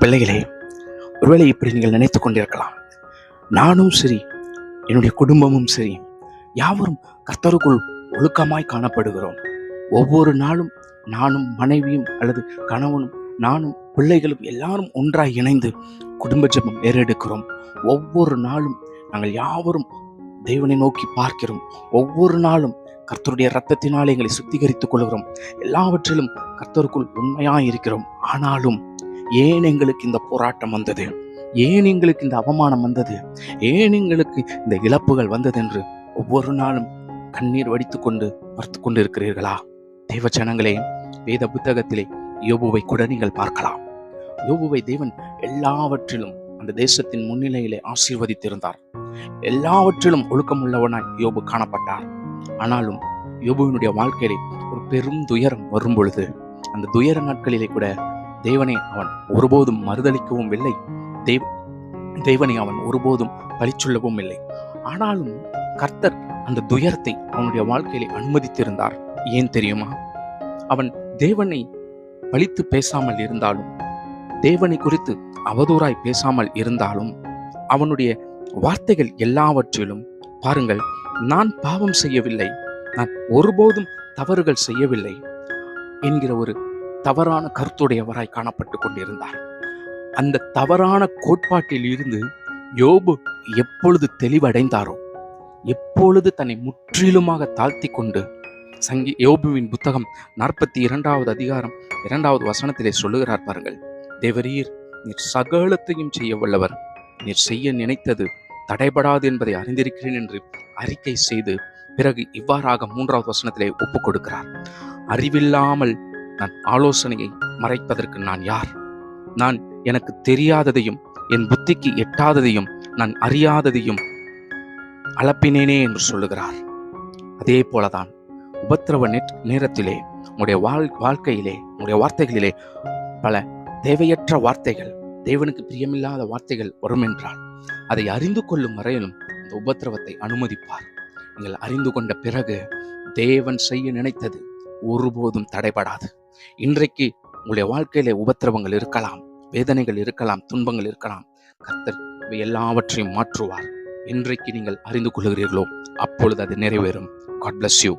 பிள்ளைகளே, ஒருவேளை இப்படி நீங்கள் நினைத்து கொண்டிருக்கலாம், நானும் சரி, என்னுடைய குடும்பமும் சரி, யாவரும் கர்த்தருக்குள் ஒழுக்கமாய் காணப்படுகிறோம். ஒவ்வொரு நாளும் நானும் மனைவியும் அல்லது கணவனும் நானும் பிள்ளைகளும் எல்லாரும் ஒன்றாய் இணைந்து குடும்ப ஜெபம் ஏறெடுக்கிறோம். ஒவ்வொரு நாளும் நாங்கள் யாவரும் தேவனை நோக்கி பார்க்கிறோம். ஒவ்வொரு நாளும் கர்த்தருடைய இரத்தத்தினால் எங்களை சுத்திகரித்துக் கொள்கிறோம். எல்லாவற்றிலும் கர்த்தருக்குள் உண்மையாய் இருக்கிறோம். ஆனாலும் ஏன் எங்களுக்கு இந்த போராட்டம் வந்தது? ஏன் எங்களுக்கு இந்த அவமானம் வந்தது? ஏன் எங்களுக்கு இந்த இழப்புகள் வந்தது என்று ஒவ்வொரு நாளும் கண்ணீர் வடித்து கொண்டு பார்த்து கொண்டு இருக்கிறீர்களா? தேவ ஜனங்களே, வேத புத்தகத்திலே யோபுவை கூட நீங்கள் பார்க்கலாம். யோபுவை தேவன் எல்லாவற்றிலும் அந்த தேசத்தின் முன்னிலையிலே ஆசீர்வதித்திருந்தார். எல்லாவற்றிலும் ஒழுக்கமுள்ளவனாய் யோபு காணப்பட்டார். ஆனாலும் யோபுவினுடைய வாழ்க்கையிலே ஒரு பெரும் துயரம் வரும் பொழுது, அந்த துயர நாட்களிலே கூட தேவனை அவன் ஒருபோதும் மறுதளிக்கவும் இல்லை, தேவனை அவன் ஒருபோதும் பழிச்சொல்லவும் இல்லை. ஆனாலும் கர்த்தர் அந்த துயரத்தை அவனுடைய வாழ்க்கையிலே அனுமதித்திருந்தார். ஏன் தெரியுமா? அவன் தேவனை பழித்து பேசாமல் இருந்தாலும், தேவனை குறித்து அவதூறாய் பேசாமல் இருந்தாலும், அவனுடைய வார்த்தைகள் எல்லாவற்றிலும் பாருங்கள், நான் பாவம் செய்யவில்லை, நான் ஒருபோதும் தவறுகள் செய்யவில்லை என்கிற ஒரு தவறான கருத்துடையவராய் காணப்பட்டு கொண்டிருந்தார். அந்த தவறான கோட்பாட்டில் இருந்து யோபு எப்பொழுது தெளிவடைந்தாரோ, எப்பொழுது தன்னை முற்றிலுமாக தாழ்த்தி கொண்டு யோபுவின் புத்தகம் 42வது அதிகாரம் 2வது வசனத்திலே சொல்லுகிறார் பாருங்கள், தேவரீர் நீர் சகலத்தையும் செய்ய வல்லவர், நீர் செய்ய நினைத்தது தடைபடாது என்பதை அறிந்திருக்கிறேன் என்று அறிக்கை செய்து பிறகு இவ்வாறாக 3வது வசனத்திலே ஒப்புக் கொடுக்கிறார். அறிவில்லாமல் நான் ஆலோசனையை மறைப்பதற்கு நான் யார்? நான் எனக்கு தெரியாததையும் என் புத்திக்கு எட்டாததையும் நான் அறியாததையும் அளப்பினேனே என்று சொல்லுகிறார். அதே போலதான் உபத்திரவ நேரத்திலே உங்களுடைய வாழ்க்கையிலே, உங்களுடைய வார்த்தைகளிலே பல தேவையற்ற வார்த்தைகள், தேவனுக்கு பிரியமில்லாத வார்த்தைகள் வரும் என்றால் அதை அறிந்து கொள்ளும் வரையிலும் இந்த உபத்திரவத்தை அனுமதிப்பார். நீங்கள் அறிந்து கொண்ட பிறகு தேவன் செய்ய நினைத்தது ஒருபோதும் தடைபடாது. இன்றைக்கு உங்களுடைய வாழ்க்கையிலே உபத்திரவங்கள் இருக்கலாம், வேதனைகள் இருக்கலாம், துன்பங்கள் இருக்கலாம். கர்த்தர் இவை எல்லாவற்றையும் மாற்றுவார். இன்றைக்கு நீங்கள் அறிந்து கொள்கிறீர்களோ அப்பொழுது அது நிறைவேறும். God bless you.